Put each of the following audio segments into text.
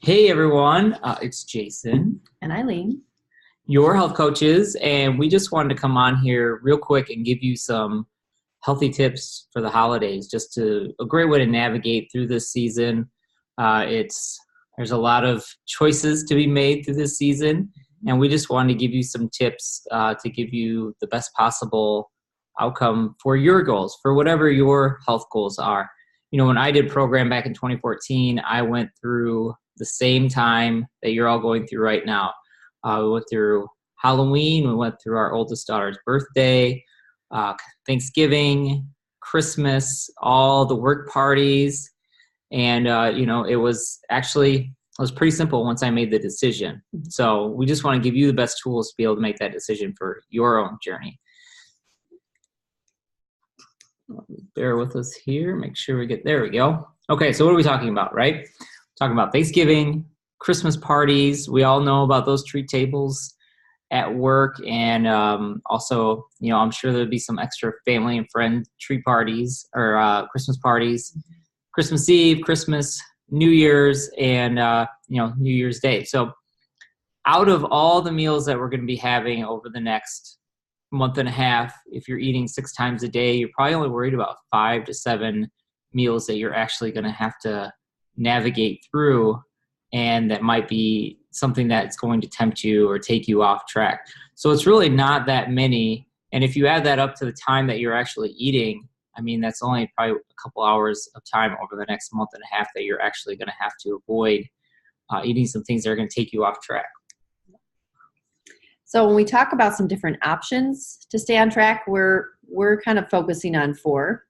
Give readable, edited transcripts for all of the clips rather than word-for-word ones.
Hey everyone, it's Jason, And Eileen. your health coaches, and we just wanted to come on here real quick and give you some healthy tips for the holidays. Just to a great way to navigate through this season. It's There's a lot of choices to be made through this season, and we just wanted to give you some tips to give you the best possible outcome for your goals, for whatever your health goals are. You know, when I did program back in 2014, I went through the same time that you're all going through right now. We went through Halloween, we went through our oldest daughter's birthday, Thanksgiving, Christmas, all the work parties. And, it was pretty simple once I made the decision. So we just want to give you the best tools to be able to make that decision for your own journey. Bear with us here. Make sure there we go. Okay, so what are we talking about, right? Talking about Thanksgiving, Christmas parties. We all know about those treat tables at work. And also, I'm sure there'll be some extra family and friend treat parties or Christmas parties, Christmas Eve, Christmas, New Year's, and, New Year's Day. So out of all the meals that we're going to be having over the next month and a half, if you're eating 6 times a day, you're probably only worried about 5 to 7 meals that you're actually going to have to navigate through, and that might be something that's going to tempt you or take you off track. So it's really not that many. And if you add that up to the time that you're actually eating, I mean, that's only probably a couple hours of time over the next month and a half that you're actually going to have to avoid eating some things that are going to take you off track. So when we talk about some different options to stay on track, we're kind of focusing on 4.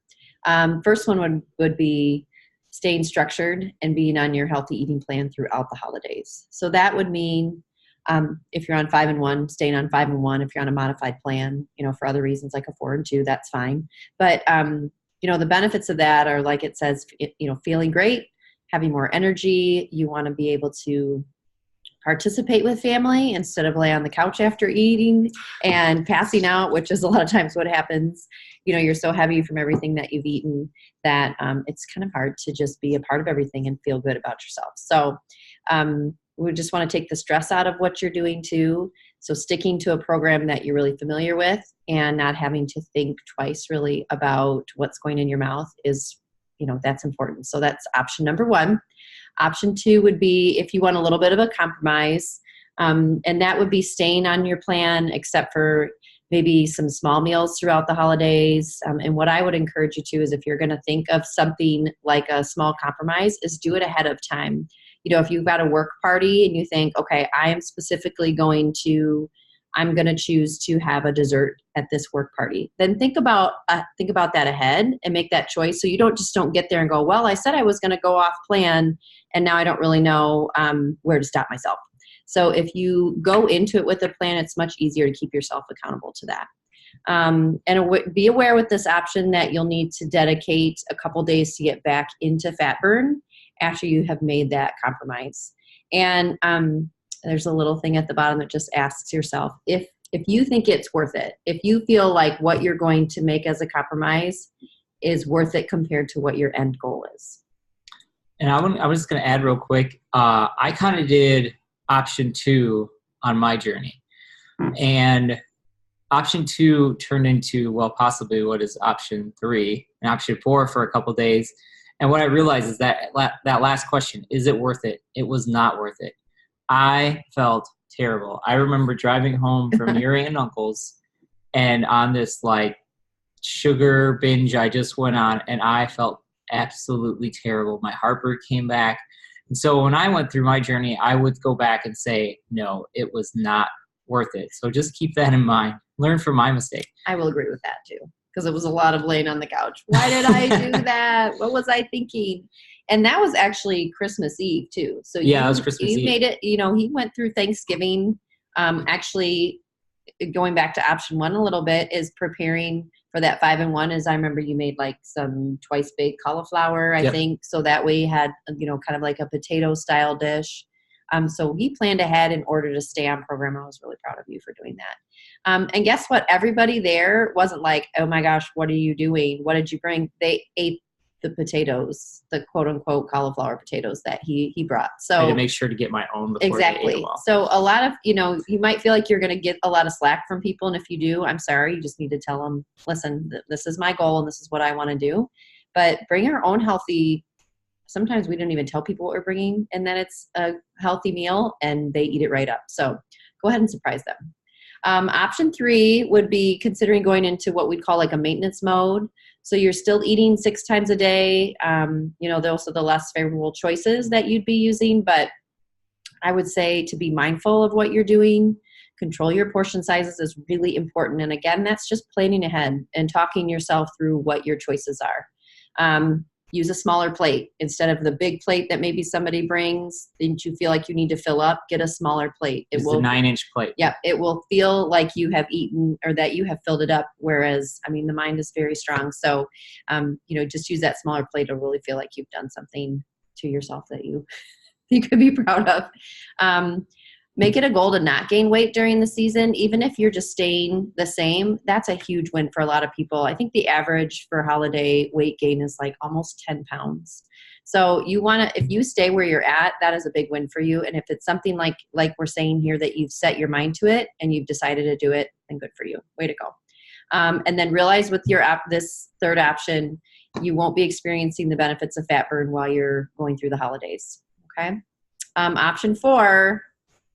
First one would be staying structured and being on your healthy eating plan throughout the holidays. So that would mean if you're on 5 and 1, staying on 5 and 1. If you're on a modified plan, for other reasons like a 4 and 2, that's fine. But the benefits of that are, like it says, feeling great, having more energy. You want to be able to participate with family instead of lay on the couch after eating and passing out, which is a lot of times what happens. You're so heavy from everything that you've eaten that it's kind of hard to just be a part of everything and feel good about yourself. So we just want to take the stress out of what you're doing too. So sticking to a program that you're really familiar with and not having to think twice really about what's going in your mouth is, that's important. So that's option number 1. Option 2 would be if you want a little bit of a compromise, and that would be staying on your plan except for maybe some small meals throughout the holidays. And what I would encourage you to is, if you're going to think of something like a small compromise, is do it ahead of time. If you've got a work party and you think, okay, I'm going to choose to have a dessert at this work party, then think about that ahead and make that choice. So you don't get there and go, well, I said I was going to go off plan and now I don't really know where to stop myself. So if you go into it with a plan, it's much easier to keep yourself accountable to that. And be aware with this option that you'll need to dedicate a couple days to get back into fat burn after you have made that compromise. And there's a little thing at the bottom that just asks yourself if you think it's worth it, if you feel like what you're going to make as a compromise is worth it compared to what your end goal is. And I was just going to add real quick, I kind of did option 2 on my journey. And option 2 turned into, well, possibly what is option 3 and option 4 for a couple of days. And what I realized is that last question, is it worth it? It was not worth it. I felt terrible. I remember driving home from your aunt and uncle's and on this sugar binge I just went on, and I felt absolutely terrible. My heartburn came back. And so when I went through my journey, I would go back and say, no, it was not worth it. So just keep that in mind. Learn from my mistake. I will agree with that too, because it was a lot of laying on the couch. Why did I do that? What was I thinking? And that was actually Christmas Eve too. So yeah, it was Christmas Eve. You made it, he went through Thanksgiving. Actually, going back to option 1 a little bit is preparing for that 5 and 1. As I remember, you made some twice baked cauliflower, I think. So that way you had, kind of like a potato style dish. So we planned ahead in order to stay on program. I was really proud of you for doing that. And guess what? Everybody there wasn't like, oh my gosh, what are you doing? What did you bring? They ate the potatoes, the quote unquote cauliflower potatoes that he brought. I had So to make sure to get my own before they ate exactly. them all. So a lot of, you might feel like you're going to get a lot of slack from people. And if you do, I'm sorry, you just need to tell them, listen, this is my goal and this is what I want to do. But bring our own healthy. Sometimes we don't even tell people what we're bringing, and then it's a healthy meal and they eat it right up. So go ahead and surprise them. Option 3 would be considering going into what we'd call like a maintenance mode. So you're still eating 6 times a day. Those are the less favorable choices that you'd be using, but I would say to be mindful of what you're doing. Control your portion sizes is really important. And again, that's just planning ahead and talking yourself through what your choices are. Use a smaller plate instead of the big plate that maybe somebody brings that you feel like you need to fill up. Get a smaller plate. It's a 9-inch plate. Yeah, it will feel like you have eaten or that you have filled it up. Whereas, the mind is very strong. So, just use that smaller plate. It'll really feel like you've done something to yourself that you could be proud of. Make it a goal to not gain weight during the season. Even if you're just staying the same, that's a huge win for a lot of people. I think the average for holiday weight gain is like almost 10 pounds. So if you stay where you're at, that is a big win for you. And if it's something like we're saying here that you've set your mind to it and you've decided to do it, then good for you. Way to go. And then realize with this third option, you won't be experiencing the benefits of fat burn while you're going through the holidays. Okay. Option 4,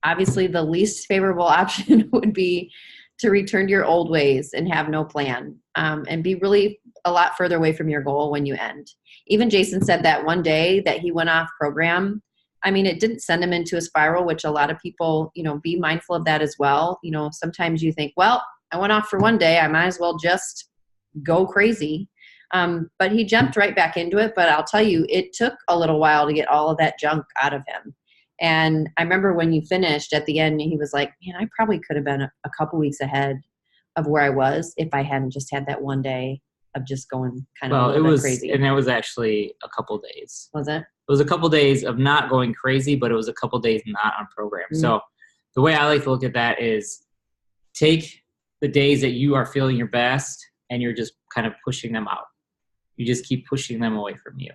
obviously the least favorable option would be to return to your old ways and have no plan, and be really a lot further away from your goal when you end. Even Jason said that one day that he went off program, it didn't send him into a spiral, which a lot of people, be mindful of that as well. Sometimes you think, well, I went off for one day, I might as well just go crazy. But he jumped right back into it. But I'll tell you, it took a little while to get all of that junk out of him. And I remember when you finished at the end, he was like, man, I probably could have been a couple weeks ahead of where I was if I hadn't just had that one day of just going kind of a little bit crazy. And it was actually a couple days. Was it? It was a couple days of not going crazy, but it was a couple days not on program. Mm-hmm. So the way I like to look at that is take the days that you are feeling your best and you're just kind of pushing them out. You just keep pushing them away from you.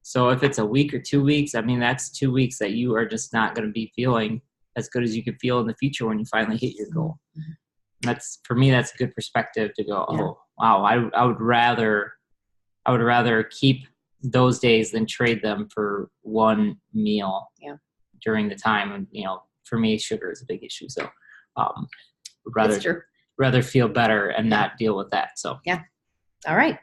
So if it's a week or 2 weeks, that's 2 weeks that you are just not going to be feeling as good as you could feel in the future when you finally hit your goal. Mm-hmm. For me, that's a good perspective to go, oh, wow, I would rather keep those days than trade them for one meal during the time. And, for me, sugar is a big issue. So rather feel better and not deal with that. So, yeah. All right.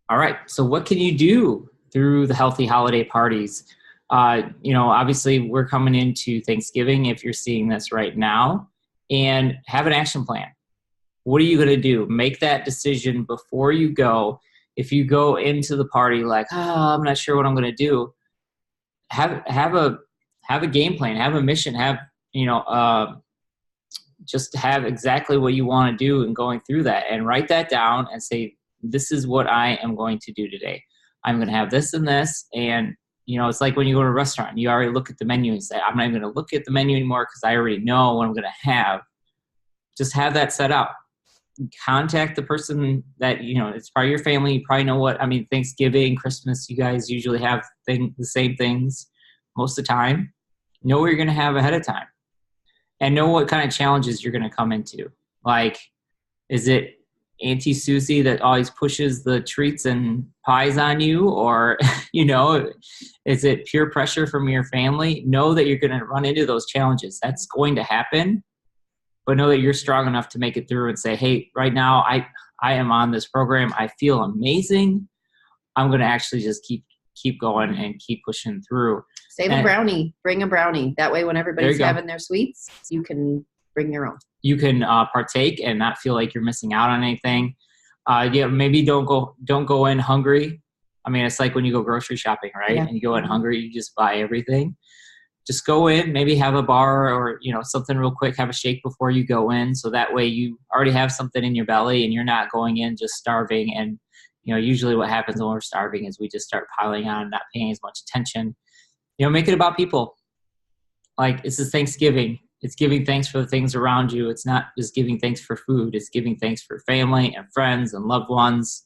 All right. So what can you do through the healthy holiday parties? Obviously we're coming into Thanksgiving if you're seeing this right now, and have an action plan. What are you going to do? Make that decision before you go. If you go into the party like, I'm not sure what I'm going to do, have a game plan, have a mission, just have exactly what you want to do and going through that, and write that down and say, this is what I am going to do today. I'm going to have this and this. And, it's like when you go to a restaurant, you already look at the menu and say, I'm not even going to look at the menu anymore because I already know what I'm going to have. Just have that set out. Contact the person that, it's part of your family. You probably know Thanksgiving, Christmas, you guys usually have the same things most of the time. Know what you're going to have ahead of time. And know what kind of challenges you're going to come into. Like, is it Auntie Susie that always pushes the treats and pies on you, or is it peer pressure from your family? Know that you're going to run into those challenges. That's going to happen, but know that you're strong enough to make it through and say, hey, right now I am on this program. I feel amazing. I'm going to actually just keep going and keep pushing through. Save a brownie. Bring a brownie. That way when everybody's having their sweets, you can bring your own. You can partake and not feel like you're missing out on anything. Maybe don't go in hungry. It's like when you go grocery shopping, right? Yeah. And you go in hungry, you just buy everything. Just go in, maybe have a bar or something real quick, have a shake before you go in. So that way you already have something in your belly and you're not going in just starving. And usually what happens when we're starving is we just start piling on, not paying as much attention. Make it about people. Like, this is Thanksgiving. It's giving thanks for the things around you. It's not just giving thanks for food. It's giving thanks for family and friends and loved ones.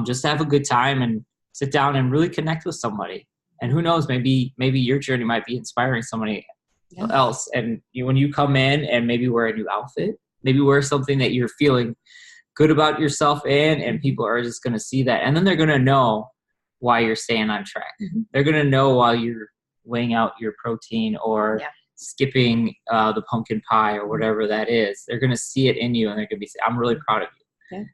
just to have a good time and sit down and really connect with somebody. And who knows, maybe your journey might be inspiring somebody else. And when you come in and maybe wear a new outfit, maybe wear something that you're feeling good about yourself in, and people are just going to see that. And then they're going to know why you're staying on track. They're going to know while you're weighing out your protein or skipping the pumpkin pie or whatever that is. They're going to see it in you, and they're going to be saying, I'm really proud of you. Okay.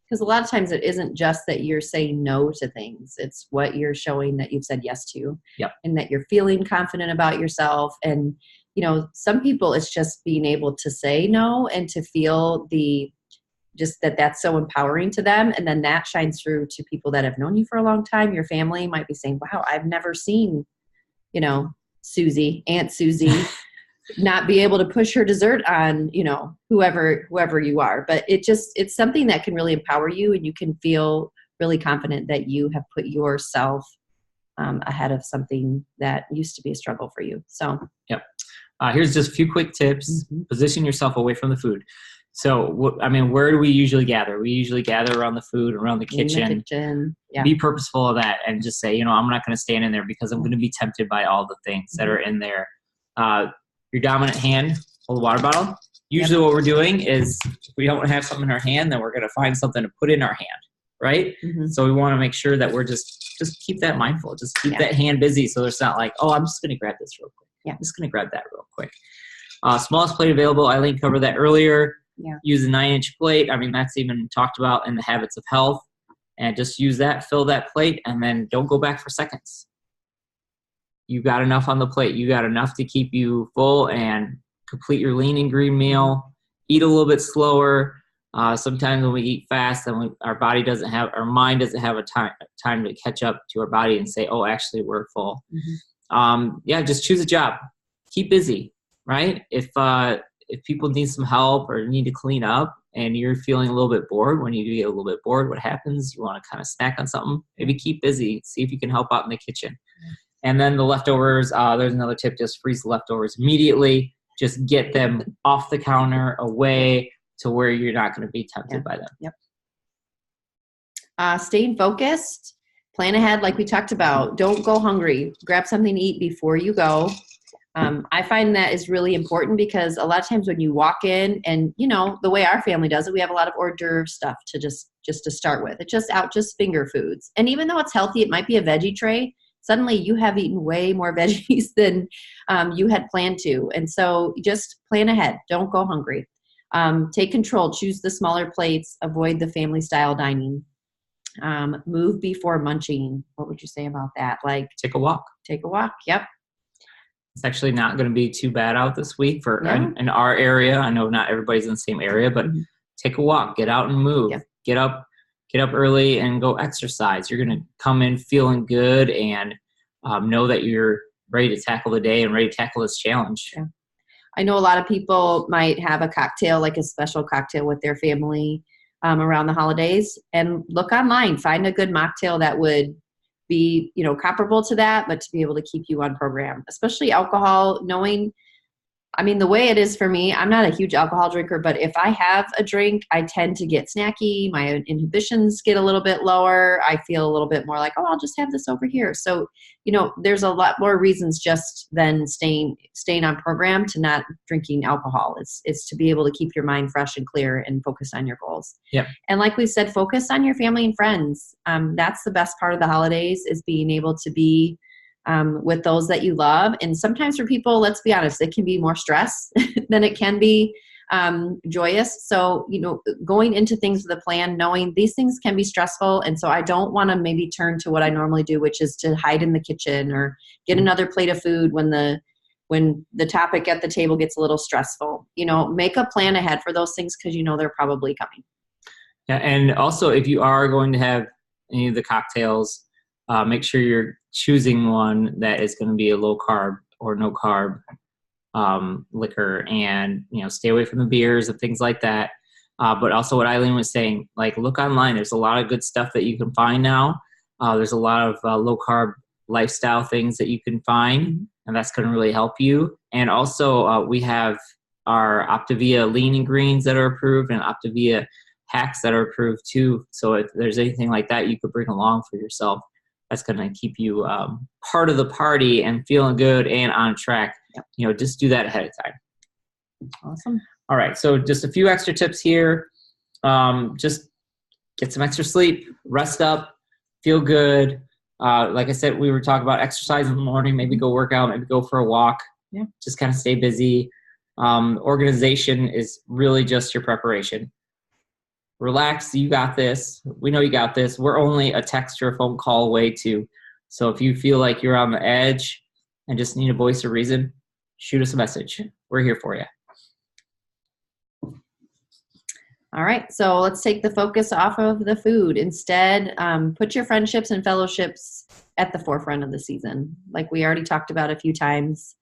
Because a lot of times it isn't just that you're saying no to things. It's what you're showing that you've said yes to. And that you're feeling confident about yourself. And, some people, it's just being able to say no and to feel just that's so empowering to them. And then that shines through to people that have known you for a long time. Your family might be saying, wow, I've never seen, Aunt Susie, not be able to push her dessert on, whoever you are. But it's something that can really empower you, and you can feel really confident that you have put yourself ahead of something that used to be a struggle for you. So, here's just a few quick tips. Position yourself away from the food. So, where do we usually gather? We usually gather around the food, around the kitchen. Be purposeful of that, and just say, I'm not going to stand in there because I'm going to be tempted by all the things that are in there. Your dominant hand, hold the water bottle. Usually what we're doing is, if we don't have something in our hand, then we're going to find something to put in our hand, right? So we want to make sure that we're just keep that mindful. Just keep that hand busy, so it's not like, oh, I'm just going to grab this real quick. I'm just going to grab that real quick. Smallest plate available. Eileen covered that earlier. Use a 9-inch plate. That's even talked about in the Habits of Health. And just use that, fill that plate, and then don't go back for seconds. You got enough on the plate. You got enough to keep you full and complete your lean and green meal. Eat a little bit slower. Sometimes when we eat fast, then our mind doesn't have a time to catch up to our body and say, oh, actually we're full. Just choose a job. Keep busy, right? If people need some help or need to clean up and you're feeling a little bit bored, when you get a little bit bored, what happens? You want to kind of snack on something. Maybe keep busy. See if you can help out in the kitchen. And then the leftovers, there's another tip, just freeze the leftovers immediately. Just get them off the counter, away to where you're not going to be tempted by them. Staying focused, plan ahead like we talked about. Don't go hungry. Grab something to eat before you go. I find that is really important because a lot of times when you walk in and, the way our family does it, we have a lot of hors d'oeuvre stuff to just to start with. It's just finger foods. And even though it's healthy, it might be a veggie tray. Suddenly you have eaten way more veggies than you had planned to. And so just plan ahead. Don't go hungry. Take control. Choose the smaller plates. Avoid the family style dining. Move before munching. What would you say about that? Like take a walk. Yep. It's actually not going to be too bad out this week in our area. I know not everybody's in the same area, but take a walk, get out and move. Get up early and go exercise. You're going to come in feeling good and know that you're ready to tackle the day and ready to tackle this challenge. I know a lot of people might have a cocktail, like a special cocktail with their family around the holidays, and look online, find a good mocktail that would be, comparable to that, but to be able to keep you on program, especially alcohol, knowing, the way it is for me, I'm not a huge alcohol drinker, but if I have a drink, I tend to get snacky. My inhibitions get a little bit lower. I feel a little bit more like, oh, I'll just have this over here. So, there's a lot more reasons just than staying on program to not drinking alcohol. It's to be able to keep your mind fresh and clear and focus on your goals. And like we said, focus on your family and friends. That's the best part of the holidays, is being able to be with those that you love. And sometimes for people, let's be honest, it can be more stress than it can be joyous. So, going into things with a plan, knowing these things can be stressful. And so I don't want to maybe turn to what I normally do, which is to hide in the kitchen or get another plate of food when the topic at the table gets a little stressful. Make a plan ahead for those things because they're probably coming. Yeah, and also if you are going to have any of the cocktails, make sure you're choosing one that is going to be a low carb or no carb liquor, and stay away from the beers and things like that. But also what Eileen was saying, like, look online. There's a lot of good stuff that you can find now. There's a lot of low carb lifestyle things that you can find, and that's going to really help you. And also we have our Optavia lean and greens that are approved, and Optavia hacks that are approved too. So if there's anything like that you could bring along for yourself, that's going to keep you part of the party and feeling good and on track. Yep. Just do that ahead of time. Awesome. All right. So just a few extra tips here. Just get some extra sleep, rest up, feel good. Like I said, we were talking about exercise in the morning, maybe go work out, maybe go for a walk. Yeah. Just kind of stay busy. Organization is really just your preparation. Relax. You got this. We know you got this. We're only a text or a phone call away too. So if you feel like you're on the edge and just need a voice of reason, shoot us a message. We're here for you. All right, so let's take the focus off of the food. Instead, put your friendships and fellowships at the forefront of the season. Like we already talked about a few times,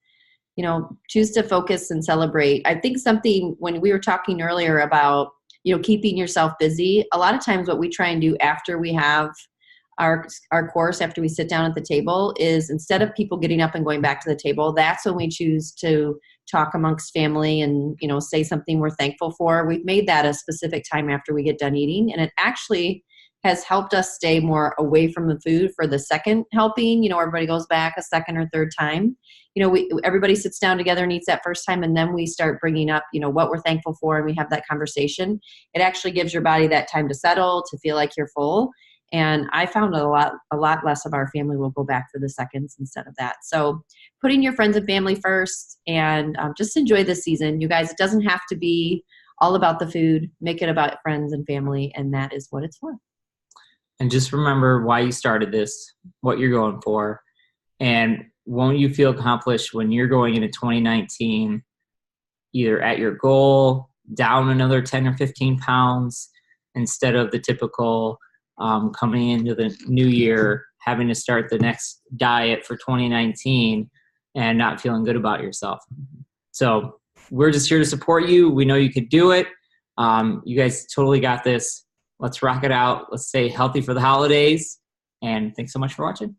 choose to focus and celebrate. I think something when we were talking earlier about, keeping yourself busy, a lot of times what we try and do after we have our course, after we sit down at the table, is instead of people getting up and going back to the table, that's when we choose to talk amongst family and, say something we're thankful for. We've made that a specific time after we get done eating. And it actually has helped us stay more away from the food for the second helping. Everybody goes back a second or third time. Everybody sits down together and eats that first time. And then we start bringing up, what we're thankful for. And we have that conversation. It actually gives your body that time to settle, to feel like you're full. And I found a lot less of our family will go back for the seconds instead of that. So putting your friends and family first and just enjoy this season. You guys, it doesn't have to be all about the food. Make it about friends and family, and that is what it's for. And just remember why you started this, what you're going for, and won't you feel accomplished when you're going into 2019 either at your goal, down another 10 or 15 pounds, instead of the typical coming into the new year, having to start the next diet for 2019 and not feeling good about yourself. So we're just here to support you. We know you could do it. You guys totally got this. Let's rock it out. Let's stay healthy for the holidays. And thanks so much for watching.